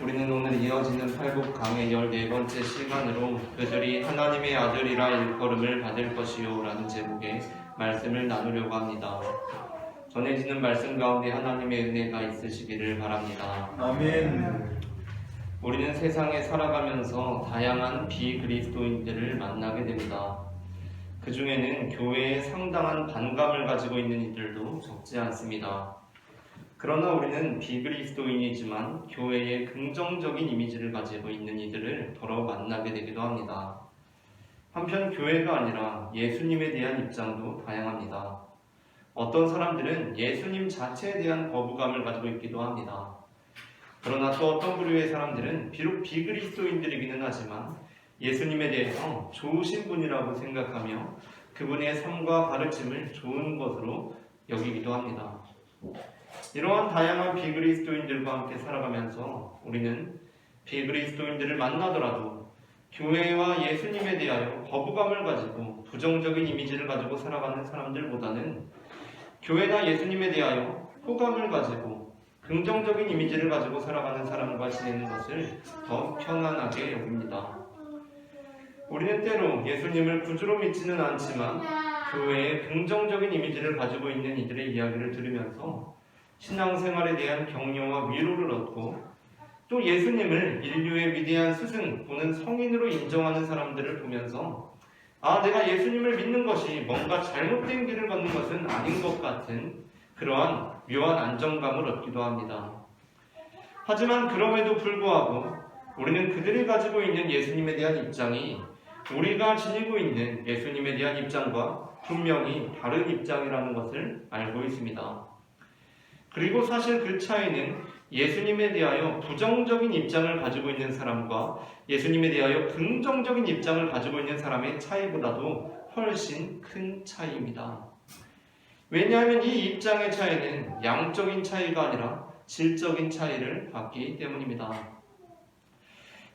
우리는 오늘 이어지는 팔복 강의 14번째 시간으로 그들이 하나님의 아들이라 일컬음을 받을 것이요 라는 제목의 말씀을 나누려고 합니다. 전해지는 말씀 가운데 하나님의 은혜가 있으시기를 바랍니다. 아멘. 우리는 세상에 살아가면서 다양한 비그리스도인들을 만나게 됩니다. 그 중에는 교회에 상당한 반감을 가지고 있는 이들도 적지 않습니다. 그러나 우리는 비그리스도인이지만 교회에 긍정적인 이미지를 가지고 있는 이들을 더러 만나게 되기도 합니다. 한편 교회가 아니라 예수님에 대한 입장도 다양합니다. 어떤 사람들은 예수님 자체에 대한 거부감을 가지고 있기도 합니다. 그러나 또 어떤 부류의 사람들은 비록 비그리스도인들이기는 하지만 예수님에 대해서 좋으신 분이라고 생각하며 그분의 삶과 가르침을 좋은 것으로 여기기도 합니다. 이러한 다양한 비그리스도인들과 함께 살아가면서 우리는 비그리스도인들을 만나더라도 교회와 예수님에 대하여 거부감을 가지고 부정적인 이미지를 가지고 살아가는 사람들보다는 교회나 예수님에 대하여 호감을 가지고 긍정적인 이미지를 가지고 살아가는 사람과 지내는 것을 더 편안하게 여깁니다. 우리는 때로 예수님을 구주로 믿지는 않지만 교회에 긍정적인 이미지를 가지고 있는 이들의 이야기를 들으면서 신앙생활에 대한 격려와 위로를 얻고 또 예수님을 인류의 위대한 스승 또는 성인으로 인정하는 사람들을 보면서 내가 예수님을 믿는 것이 뭔가 잘못된 길을 걷는 것은 아닌 것 같은 그러한 묘한 안정감을 얻기도 합니다. 하지만 그럼에도 불구하고 우리는 그들이 가지고 있는 예수님에 대한 입장이 우리가 지니고 있는 예수님에 대한 입장과 분명히 다른 입장이라는 것을 알고 있습니다. 그리고 사실 그 차이는 예수님에 대하여 부정적인 입장을 가지고 있는 사람과 예수님에 대하여 긍정적인 입장을 가지고 있는 사람의 차이보다도 훨씬 큰 차이입니다. 왜냐하면 이 입장의 차이는 양적인 차이가 아니라 질적인 차이를 갖기 때문입니다.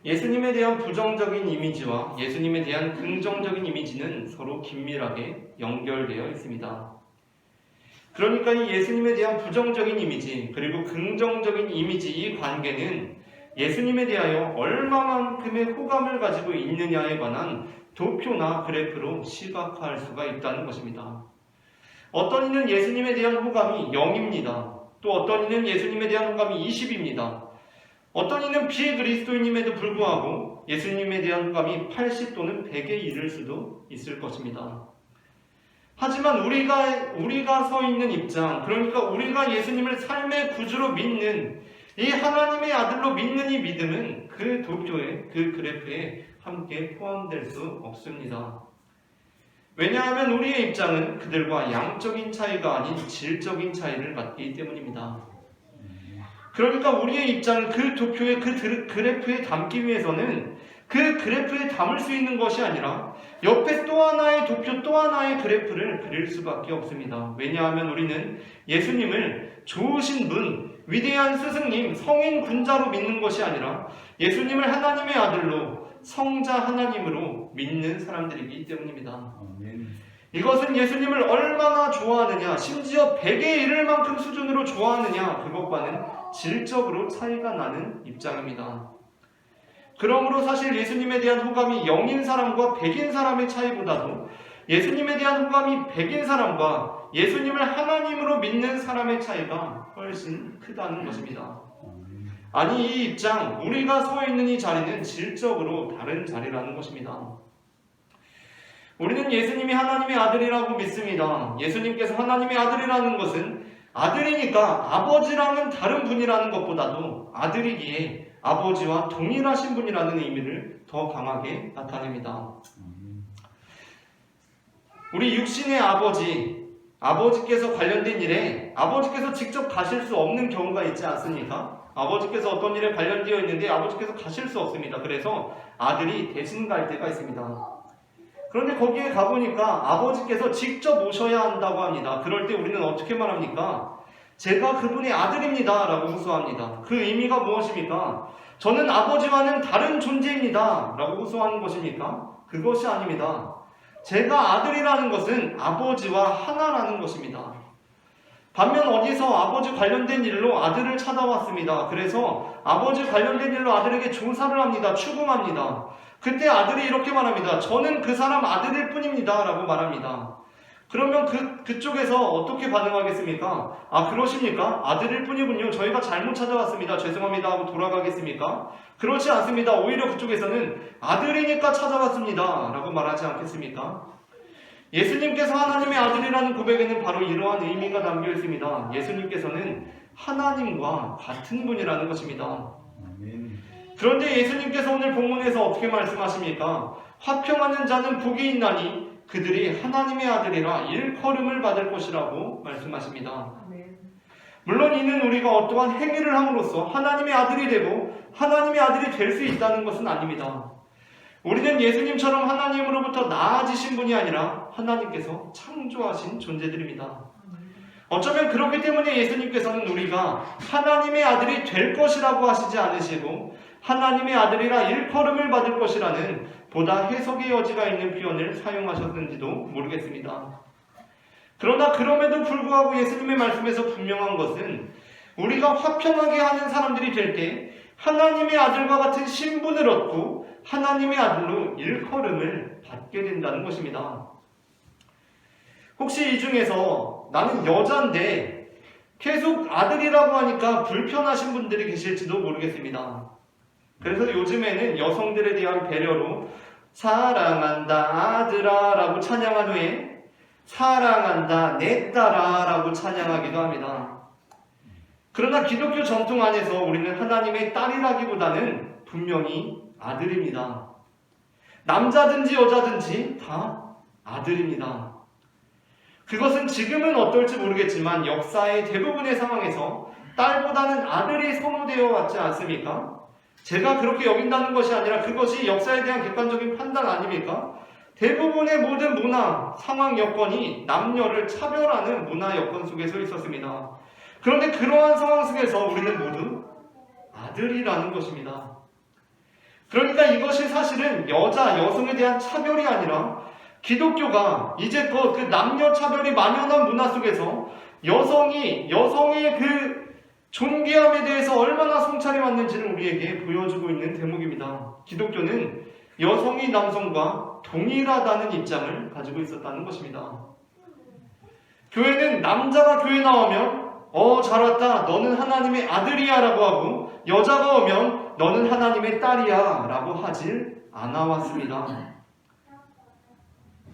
예수님에 대한 부정적인 이미지와 예수님에 대한 긍정적인 이미지는 서로 긴밀하게 연결되어 있습니다. 그러니까 이 예수님에 대한 부정적인 이미지 그리고 긍정적인 이미지 이 관계는 예수님에 대하여 얼마만큼의 호감을 가지고 있느냐에 관한 도표나 그래프로 시각화할 수가 있다는 것입니다. 어떤 이는 예수님에 대한 호감이 0입니다. 또 어떤 이는 예수님에 대한 호감이 20입니다. 어떤 이는 비그리스도인임에도 불구하고 예수님에 대한 호감이 80 또는 100에 이를 수도 있을 것입니다. 하지만 우리가 서 있는 입장, 그러니까 우리가 예수님을 삶의 구주로 믿는 이 하나님의 아들로 믿는 이 믿음은 그 도표에, 그 그래프에 함께 포함될 수 없습니다. 왜냐하면 우리의 입장은 그들과 양적인 차이가 아닌 질적인 차이를 갖기 때문입니다. 그러니까 우리의 입장을 그 도표에, 그 그래프에 담기 위해서는 그 그래프에 담을 수 있는 것이 아니라 옆에 또 하나의 도표, 또 하나의 그래프를 그릴 수밖에 없습니다. 왜냐하면 우리는 예수님을 좋으신 분, 위대한 스승님, 성인 군자로 믿는 것이 아니라 예수님을 하나님의 아들로 성자 하나님으로 믿는 사람들이기 때문입니다. 이것은 예수님을 얼마나 좋아하느냐, 심지어 100에 이를 만큼 수준으로 좋아하느냐, 그것과는 질적으로 차이가 나는 입장입니다. 그러므로 사실 예수님에 대한 호감이 0인 사람과 100인 사람의 차이보다도 예수님에 대한 호감이 100인 사람과 예수님을 하나님으로 믿는 사람의 차이가 훨씬 크다는 것입니다. 아니, 이 입장, 우리가 서 있는 이 자리는 질적으로 다른 자리라는 것입니다. 우리는 예수님이 하나님의 아들이라고 믿습니다. 예수님께서 하나님의 아들이라는 것은 아들이니까 아버지랑은 다른 분이라는 것보다도 아들이기에 아버지와 동일하신 분이라는 의미를 더 강하게 나타냅니다. 우리 육신의 아버지께서 관련된 일에 아버지께서 직접 가실 수 없는 경우가 있지 않습니까? 아버지께서 어떤 일에 관련되어 있는데 아버지께서 가실 수 없습니다. 그래서 아들이 대신 갈 때가 있습니다. 그런데 거기에 가보니까 아버지께서 직접 오셔야 한다고 합니다. 그럴 때 우리는 어떻게 말합니까? 제가 그분의 아들입니다 라고 호소합니다. 그 의미가 무엇입니까? 저는 아버지와는 다른 존재입니다 라고 호소하는 것입니까? 그것이 아닙니다. 제가 아들이라는 것은 아버지와 하나라는 것입니다. 반면 어디서 아버지 관련된 일로 아들을 찾아왔습니다. 그래서 아버지 관련된 일로 아들에게 조사를 합니다. 추궁합니다. 그때 아들이 이렇게 말합니다. 저는 그 사람 아들일 뿐입니다. 라고 말합니다. 그러면 그쪽에서 어떻게 반응하겠습니까? 아, 그러십니까? 아들일 뿐이군요. 저희가 잘못 찾아왔습니다. 죄송합니다. 하고 돌아가겠습니까? 그렇지 않습니다. 오히려 그쪽에서는 아들이니까 찾아왔습니다. 라고 말하지 않겠습니까? 예수님께서 하나님의 아들이라는 고백에는 바로 이러한 의미가 담겨 있습니다. 예수님께서는 하나님과 같은 분이라는 것입니다. 그런데 예수님께서 오늘 본문에서 어떻게 말씀하십니까? 화평하는 자는 복이 있나니 그들이 하나님의 아들이라 일컬음을 받을 것이라고 말씀하십니다. 물론 이는 우리가 어떠한 행위를 함으로써 하나님의 아들이 되고 하나님의 아들이 될 수 있다는 것은 아닙니다. 우리는 예수님처럼 하나님으로부터 나아지신 분이 아니라 하나님께서 창조하신 존재들입니다. 어쩌면 그렇기 때문에 예수님께서는 우리가 하나님의 아들이 될 것이라고 하시지 않으시고 하나님의 아들이라 일컬음을 받을 것이라는 보다 해석의 여지가 있는 표현을 사용하셨는지도 모르겠습니다. 그러나 그럼에도 불구하고 예수님의 말씀에서 분명한 것은 우리가 화평하게 하는 사람들이 될 때 하나님의 아들과 같은 신분을 얻고 하나님의 아들로 일컬음을 받게 된다는 것입니다. 혹시 이 중에서 나는 여자인데 계속 아들이라고 하니까 불편하신 분들이 계실지도 모르겠습니다. 그래서 요즘에는 여성들에 대한 배려로 사랑한다 아들아 라고 찬양한 후에 사랑한다 내 딸아 라고 찬양하기도 합니다. 그러나 기독교 전통 안에서 우리는 하나님의 딸이라기보다는 분명히 아들입니다. 남자든지 여자든지 다 아들입니다. 그것은 지금은 어떨지 모르겠지만 역사의 대부분의 상황에서 딸보다는 아들이 선호되어 왔지 않습니까? 제가 그렇게 여긴다는 것이 아니라 그것이 역사에 대한 객관적인 판단 아닙니까? 대부분의 모든 문화, 상황 여건이 남녀를 차별하는 문화 여건 속에서 있었습니다. 그런데 그러한 상황 속에서 우리는 모두 아들이라는 것입니다. 그러니까 이것이 사실은 여성에 대한 차별이 아니라 기독교가 이제껏 그 남녀 차별이 만연한 문화 속에서 여성의 그 존귀함에 대해서 얼마나 성찰이 왔는지를 우리에게 보여주고 있는 대목입니다. 기독교는 여성이 남성과 동일하다는 입장을 가지고 있었다는 것입니다. 교회는 남자가 교회 나오면 잘 왔다 너는 하나님의 아들이야 라고 하고 여자가 오면 너는 하나님의 딸이야 라고 하질 않아 왔습니다.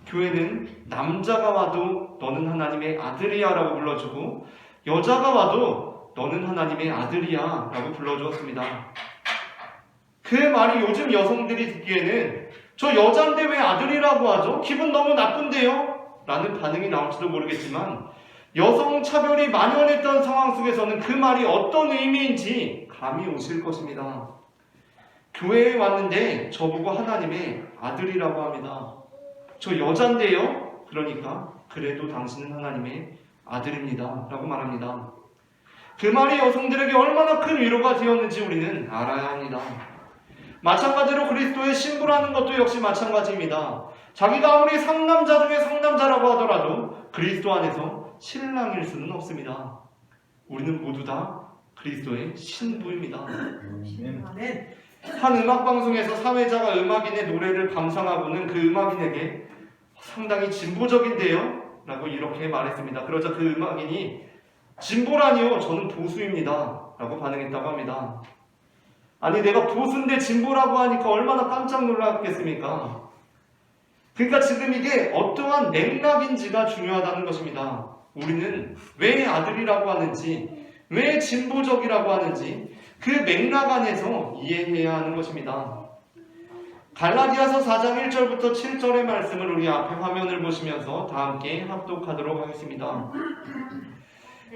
교회는 남자가 와도 너는 하나님의 아들이야 라고 불러주고 여자가 와도 너는 하나님의 아들이야 라고 불러주었습니다. 그 말이 요즘 여성들이 듣기에는 저 여자인데 왜 아들이라고 하죠? 기분 너무 나쁜데요? 라는 반응이 나올지도 모르겠지만 여성 차별이 만연했던 상황 속에서는 그 말이 어떤 의미인지 감이 오실 것입니다. 교회에 왔는데 저보고 하나님의 아들이라고 합니다. 저 여잔데요? 그러니까 그래도 당신은 하나님의 아들입니다 라고 말합니다. 그 말이 여성들에게 얼마나 큰 위로가 되었는지 우리는 알아야 합니다. 마찬가지로 그리스도의 신부라는 것도 역시 마찬가지입니다. 자기가 아무리 상남자 중에 상남자라고 하더라도 그리스도 안에서 신랑일 수는 없습니다. 우리는 모두 다 그리스도의 신부입니다. 한 음악방송에서 사회자가 음악인의 노래를 감상하고는 그 음악인에게 상당히 진보적인데요? 라고 이렇게 말했습니다. 그러자 그 음악인이 진보라니요? 저는 보수입니다. 라고 반응했다고 합니다. 아니 내가 보수인데 진보라고 하니까 얼마나 깜짝 놀랐겠습니까? 그러니까 지금 이게 어떠한 맥락인지가 중요하다는 것입니다. 우리는 왜 아들이라고 하는지 왜 진보적이라고 하는지 그 맥락 안에서 이해해야 하는 것입니다. 갈라디아서 4장 1절부터 7절의 말씀을 우리 앞에 화면을 보시면서 다 함께 합독하도록 하겠습니다.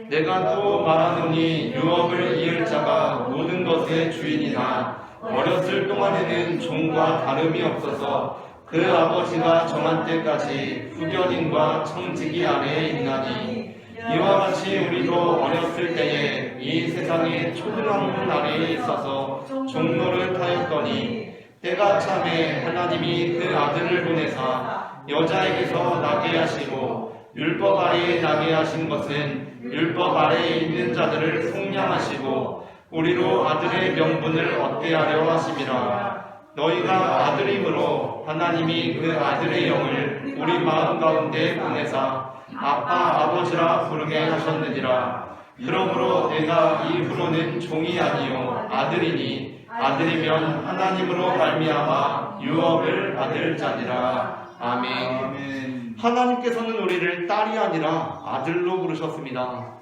내가 또 말하노니 유업을 이을 자가 모든 것의 주인이나 어렸을 동안에는 종과 다름이 없어서 그 아버지가 정한 때까지 후견인과 청지기 아래에 있나니 이와 같이 우리도 어렸을 때에 이 세상의 초등학문 아래에 있어서 종로를 타였더니 때가 참에 하나님이 그 아들을 보내사 여자에게서 나게 하시고 율법 아래에 나게 하신 것은 율법 아래에 있는 자들을 속량하시고 우리로 아들의 명분을 얻게 하려 하심이라. 너희가 아들임으로 하나님이 그 아들의 영을 우리 마음 가운데 보내사 아빠 아버지라 부르게 하셨느니라. 그러므로 내가 이후로는 종이 아니요 아들이니 아들이면 하나님으로 말미암아 유업을 받을 자니라. 아멘. 하나님께서는 우리를 딸이 아니라 아들로 부르셨습니다.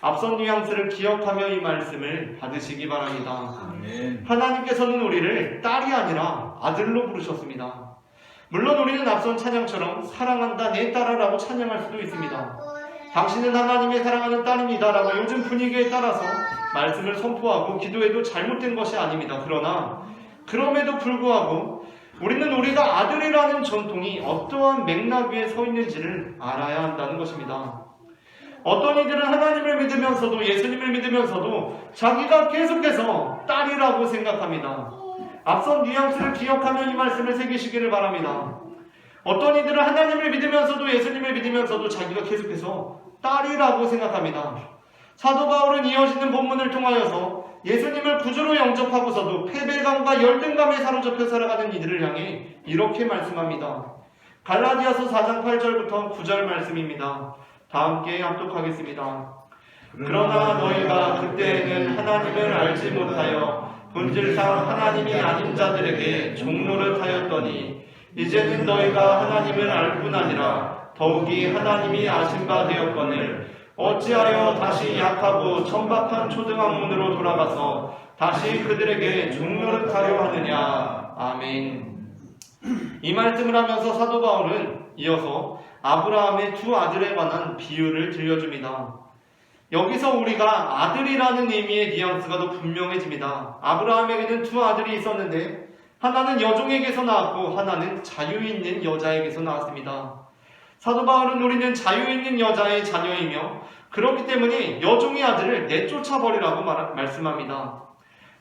앞선 뉘앙스를 기억하며 이 말씀을 받으시기 바랍니다. 아멘. 하나님께서는 우리를 딸이 아니라 아들로 부르셨습니다. 물론 우리는 앞선 찬양처럼 사랑한다 내 딸아라고 찬양할 수도 있습니다. 당신은 하나님의 사랑하는 딸입니다 라고 요즘 분위기에 따라서 말씀을 선포하고 기도해도 잘못된 것이 아닙니다. 그러나 그럼에도 불구하고 우리는 우리가 아들이라는 전통이 어떠한 맥락 위에 서 있는지를 알아야 한다는 것입니다. 어떤 이들은 하나님을 믿으면서도 예수님을 믿으면서도 자기가 계속해서 딸이라고 생각합니다. 앞선 뉘앙스를 기억하며 이 말씀을 새기시기를 바랍니다. 어떤 이들은 하나님을 믿으면서도 예수님을 믿으면서도 자기가 계속해서 딸이라고 생각합니다. 사도 바울은 이어지는 본문을 통하여서 예수님을 구주로 영접하고서도 패배감과 열등감에 사로잡혀 살아가는 이들을 향해 이렇게 말씀합니다. 갈라디아서 4장 8절부터 9절 말씀입니다. 다 함께 합독하겠습니다. 그러나 너희가 그때에는 하나님을 알지 못하여 본질상 하나님이 아닌 자들에게 종노릇하였더니 이제는 너희가 하나님을 알 뿐 아니라 더욱이 하나님이 아신 바 되었거늘 어찌하여 다시 약하고 천박한 초등학문으로 돌아가서 다시 그들에게 종노릇하려 하느냐. 아멘. 이 말씀을 하면서 사도 바울은 이어서 아브라함의 두 아들에 관한 비유를 들려줍니다. 여기서 우리가 아들이라는 의미의 뉘앙스가 더 분명해집니다. 아브라함에게는 두 아들이 있었는데 하나는 여종에게서 나왔고 하나는 자유 있는 여자에게서 나왔습니다. 사도 바울은 우리는 자유 있는 여자의 자녀이며 그렇기 때문에 여종의 아들을 내쫓아버리라고 말씀합니다.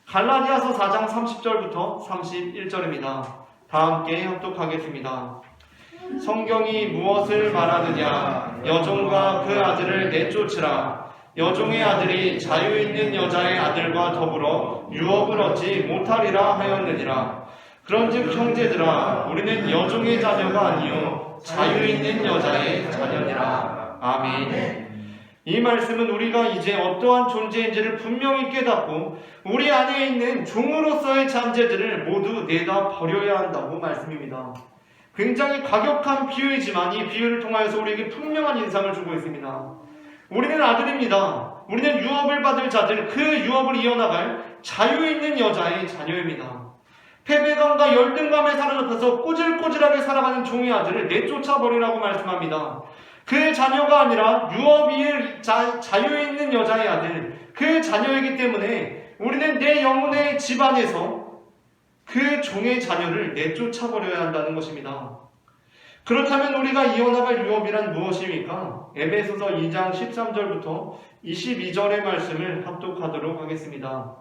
갈라디아서 4장 30절부터 31절입니다. 다 함께 합독하겠습니다. 성경이 무엇을 말하느냐? 여종과 그 아들을 내쫓으라. 여종의 아들이 자유 있는 여자의 아들과 더불어 유업을 얻지 못하리라 하였느니라. 그런즉 형제들아, 우리는 여종의 자녀가 아니요 자유 있는 여자의 자녀니라. 아멘. 이 말씀은 우리가 이제 어떠한 존재인지를 분명히 깨닫고 우리 안에 있는 종으로서의 잠재들을 모두 내다 버려야 한다고 말씀입니다. 굉장히 과격한 비유이지만 이 비유를 통하여서 우리에게 분명한 인상을 주고 있습니다. 우리는 아들입니다. 우리는 유업을 받을 자들, 그 유업을 이어나갈 자유 있는 여자의 자녀입니다. 패배감과 열등감에 사로잡혀서 꼬질꼬질하게 살아가는 종의 아들을 내쫓아버리라고 말씀합니다. 그 자녀가 아니라 유업이 자유 있는 여자의 아들, 그 자녀이기 때문에 우리는 내 영혼의 집안에서 그 종의 자녀를 내쫓아버려야 한다는 것입니다. 그렇다면 우리가 이어나갈 유업이란 무엇입니까? 에베소서 2장 13절부터 22절의 말씀을 합독하도록 하겠습니다.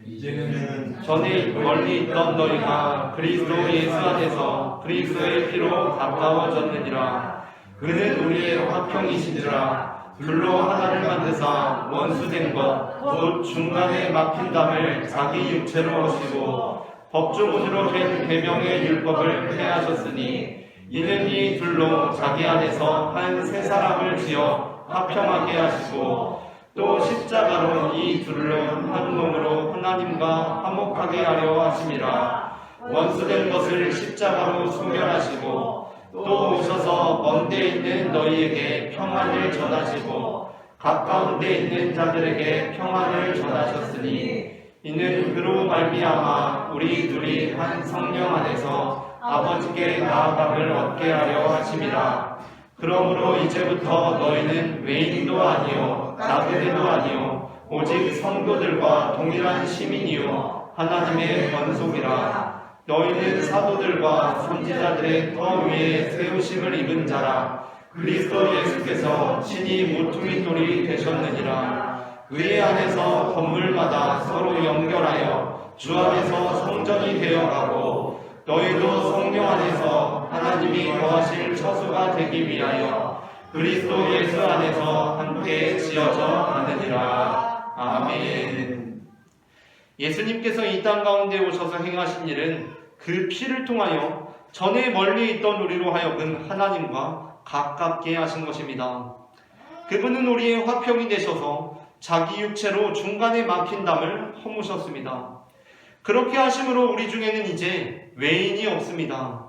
이제는 전에 멀리 있던 너희가 그리스도 예수 안에서 그리스도의 피로 가까워졌느니라. 그는 우리의 화평이시니라. 둘로 하나를 만드사 원수된 것 곧 중간에 막힌 담을 자기 육체로 오시고 법조문으로 된 계명의 율법을 폐하셨으니 이는 이 둘로 자기 안에서 한 새 사람을 지어 화평하게 하시고 또 십자가로 이 둘로 한 몸으로 하나님과 화목하게 하려 하심이라. 원수된 것을 십자가로 소멸하시고 또 오셔서 먼 데 있는 너희에게 평안을 전하시고 가까운 데 있는 자들에게 평안을 전하셨으니 이는 그로 말미암아 우리 둘이 한 성령 안에서 아버지께 나아감을 얻게 하려 하심이라. 그러므로 이제부터 너희는 외인도 아니요 나그네도 아니요 오직 성도들과 동일한 시민이요 하나님의 권속이라. 너희는 사도들과 선지자들의 터 위에 세우심을 입은 자라. 그리스도 예수께서 친히 모퉁이 돌이 되셨느니라. 그의 안에서 건물마다 서로 연결하여 주 안에서 성전이 되어가고 너희도 성령 안에서 하나님이 거하실 처소가 되기 위하여 그리스도 예수 안에서 함께 지어져 가느니라. 아멘. 예수님께서 이 땅 가운데 오셔서 행하신 일은 그 피를 통하여 전에 멀리 있던 우리로 하여금 하나님과 가깝게 하신 것입니다. 그분은 우리의 화평이 되셔서 자기 육체로 중간에 막힌 담을 허무셨습니다. 그렇게 하심으로 우리 중에는 이제 외인이 없습니다.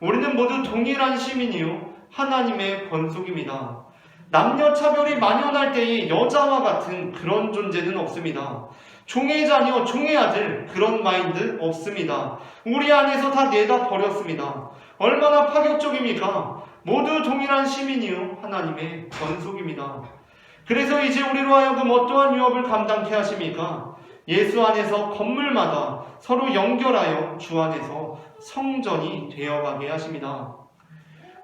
우리는 모두 동일한 시민이요 하나님의 권속입니다. 남녀 차별이 만연할 때의 여자와 같은 그런 존재는 없습니다. 종의 자녀, 종의 아들 그런 마인드 없습니다. 우리 안에서 다 내다 버렸습니다. 얼마나 파격적입니까? 모두 동일한 시민이요 하나님의 권속입니다. 그래서 이제 우리로 하여금 어떠한 유업을 감당케 하십니까? 예수 안에서 건물마다 서로 연결하여 주 안에서 성전이 되어가게 하십니다.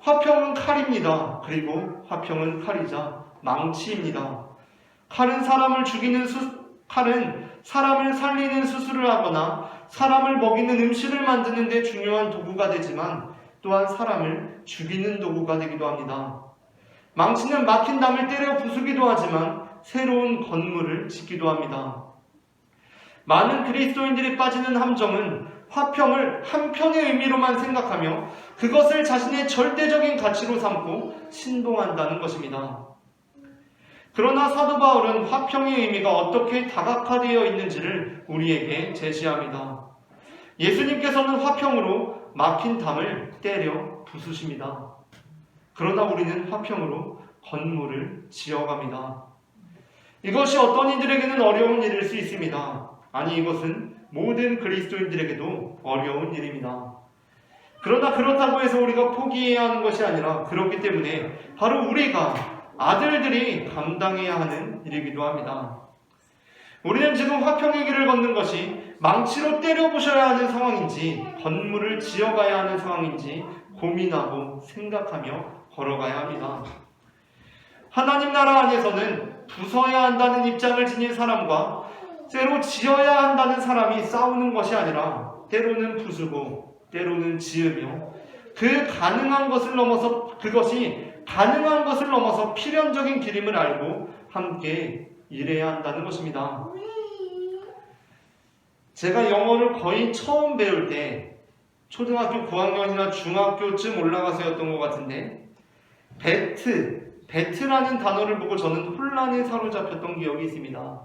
화평은 칼입니다. 그리고 화평은 칼이자 망치입니다. 칼은 사람을 살리는 수술을 하거나 사람을 먹이는 음식을 만드는 데 중요한 도구가 되지만 또한 사람을 죽이는 도구가 되기도 합니다. 망치는 막힌 담을 때려 부수기도 하지만 새로운 건물을 짓기도 합니다. 많은 그리스도인들이 빠지는 함정은 화평을 한편의 의미로만 생각하며 그것을 자신의 절대적인 가치로 삼고 신봉한다는 것입니다. 그러나 사도 바울은 화평의 의미가 어떻게 다각화되어 있는지를 우리에게 제시합니다. 예수님께서는 화평으로 막힌 담을 때려 부수십니다. 그러나 우리는 화평으로 건물을 지어갑니다. 이것이 어떤 이들에게는 어려운 일일 수 있습니다. 아니, 이것은 모든 그리스도인들에게도 어려운 일입니다. 그러나 그렇다고 해서 우리가 포기해야 하는 것이 아니라 그렇기 때문에 바로 우리가 아들들이 감당해야 하는 일이기도 합니다. 우리는 지금 화평의 길을 걷는 것이 망치로 때려 부셔야 하는 상황인지 건물을 지어가야 하는 상황인지 고민하고 생각하며 걸어가야 합니다. 하나님 나라 안에서는 부숴야 한다는 입장을 지닌 사람과 새로 지어야 한다는 사람이 싸우는 것이 아니라 때로는 부수고 때로는 지으며 그것이 가능한 것을 넘어서 필연적인 길임을 알고 함께 일해야 한다는 것입니다. 제가 영어를 거의 처음 배울 때 초등학교 고학년이나 중학교쯤 올라가서였던 것 같은데 배트라는 단어를 보고 저는 혼란에 사로잡혔던 기억이 있습니다.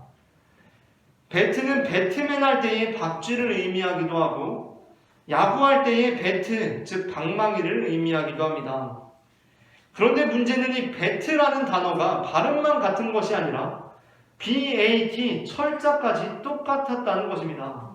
배트는 배트맨 할 때의 박쥐를 의미하기도 하고 야구할 때의 배트, 즉 방망이를 의미하기도 합니다. 그런데 문제는 이 배트라는 단어가 발음만 같은 것이 아니라 BAT, 철자까지 똑같았다는 것입니다.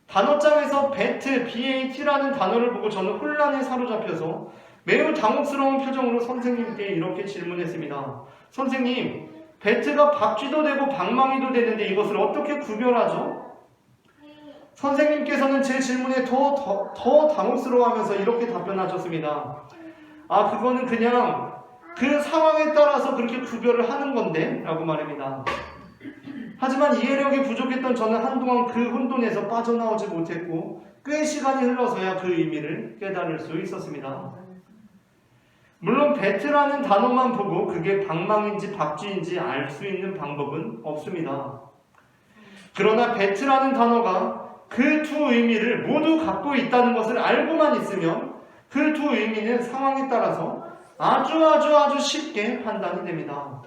단어장에서 배트, BAT라는 단어를 보고 저는 혼란에 사로잡혀서 매우 당혹스러운 표정으로 선생님께 이렇게 질문했습니다. 선생님, 배트가 박쥐도 되고 방망이도 되는데 이것을 어떻게 구별하죠? 선생님께서는 제 질문에 더 당혹스러워하면서 이렇게 답변하셨습니다. 그거는 그냥 그 상황에 따라서 그렇게 구별을 하는 건데 라고 말합니다. 하지만 이해력이 부족했던 저는 한동안 그 혼돈에서 빠져나오지 못했고 꽤 시간이 흘러서야 그 의미를 깨달을 수 있었습니다. 물론 배트라는 단어만 보고 그게 방망인지 박쥐인지 알 수 있는 방법은 없습니다. 그러나 배트라는 단어가 그 두 의미를 모두 갖고 있다는 것을 알고만 있으면 그 두 의미는 상황에 따라서 아주 쉽게 판단이 됩니다.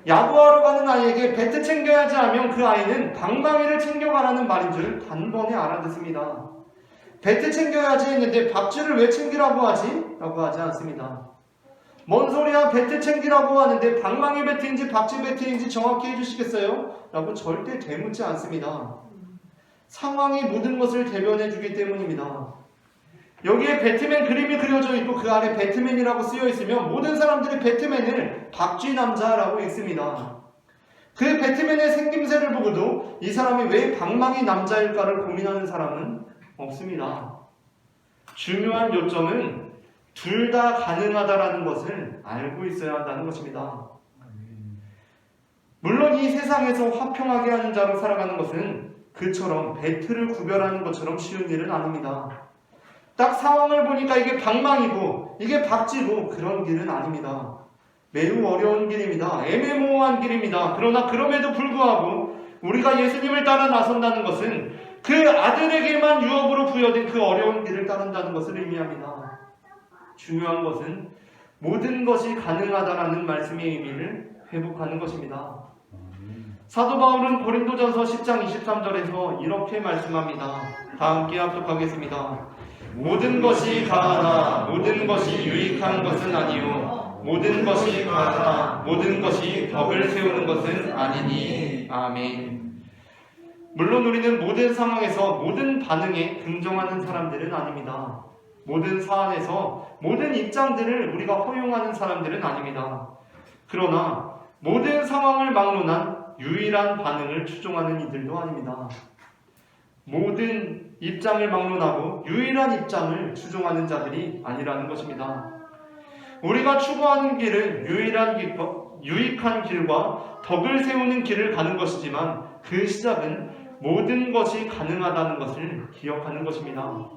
야구하러 가는 아이에게 배트 챙겨야지 하면 그 아이는 방망이를 챙겨가라는 말인 줄 단번에 알아듣습니다. 배트 챙겨야지 했는데 박쥐를 왜 챙기라고 하지? 라고 하지 않습니다. 뭔 소리야, 배트 챙기라고 하는데 방망이 배트인지 박쥐 배트인지 정확히 해주시겠어요? 라고 절대 되묻지 않습니다. 상황이 모든 것을 대변해 주기 때문입니다. 여기에 배트맨 그림이 그려져 있고 그 아래 배트맨이라고 쓰여 있으면 모든 사람들이 배트맨을 박쥐 남자라고 읽습니다. 그 배트맨의 생김새를 보고도 이 사람이 왜 방망이 남자일까를 고민하는 사람은 없습니다. 중요한 요점은 둘 다 가능하다라는 것을 알고 있어야 한다는 것입니다. 물론 이 세상에서 화평하게 하는 자로 살아가는 것은 그처럼 배트를 구별하는 것처럼 쉬운 일은 아닙니다. 딱 상황을 보니까 이게 방망이고 이게 박쥐고 그런 길은 아닙니다. 매우 어려운 길입니다. 애매모호한 길입니다. 그러나 그럼에도 불구하고 우리가 예수님을 따라 나선다는 것은 그 아들에게만 유업으로 부여된 그 어려운 길을 따른다는 것을 의미합니다. 중요한 것은 모든 것이 가능하다라는 말씀의 의미를 회복하는 것입니다. 사도 바울은 고린도전서 10장 23절에서 이렇게 말씀합니다. 다 함께 합독하겠습니다. 모든 것이 가하나 모든 것이 유익한 것은 아니요 모든 것이 가하나 모든 것이 덕을 세우는 것은 아니니. 아멘. 물론 우리는 모든 상황에서 모든 반응에 긍정하는 사람들은 아닙니다. 모든 사안에서 모든 입장들을 우리가 허용하는 사람들은 아닙니다. 그러나 모든 상황을 막론한 유일한 반응을 추종하는 이들도 아닙니다. 모든 입장을 막론하고 유일한 입장을 추종하는 자들이 아니라는 것입니다. 우리가 추구하는 길은 유익한 길과 덕을 세우는 길을 가는 것이지만 그 시작은 모든 것이 가능하다는 것을 기억하는 것입니다.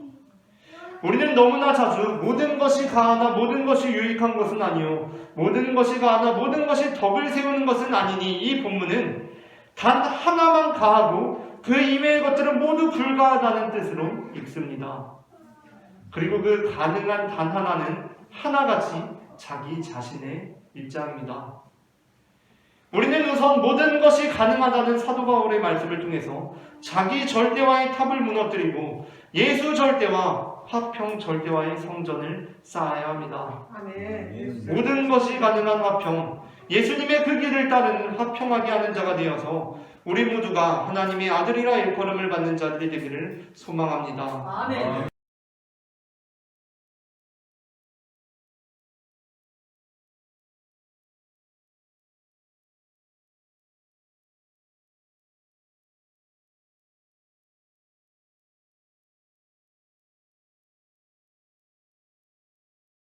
우리는 너무나 자주 모든 것이 가하나 모든 것이 유익한 것은 아니요 모든 것이 가하나 모든 것이 덕을 세우는 것은 아니니 이 본문은 단 하나만 가하고 그 이외의 것들은 모두 불가하다는 뜻으로 읽습니다. 그리고 그 가능한 단 하나는 하나같이 자기 자신의 입장입니다. 우리는 우선 모든 것이 가능하다는 사도 바울의 말씀을 통해서 자기 절대화의 탑을 무너뜨리고 예수 절대화, 화평 절대화의 성전을 쌓아야 합니다. 아멘. 모든 것이 가능한 화평, 예수님의 그 길을 따르는 화평하게 하는 자가 되어서 우리 모두가 하나님의 아들이라 일컬음을 받는 자들이 되기를 소망합니다. 아멘.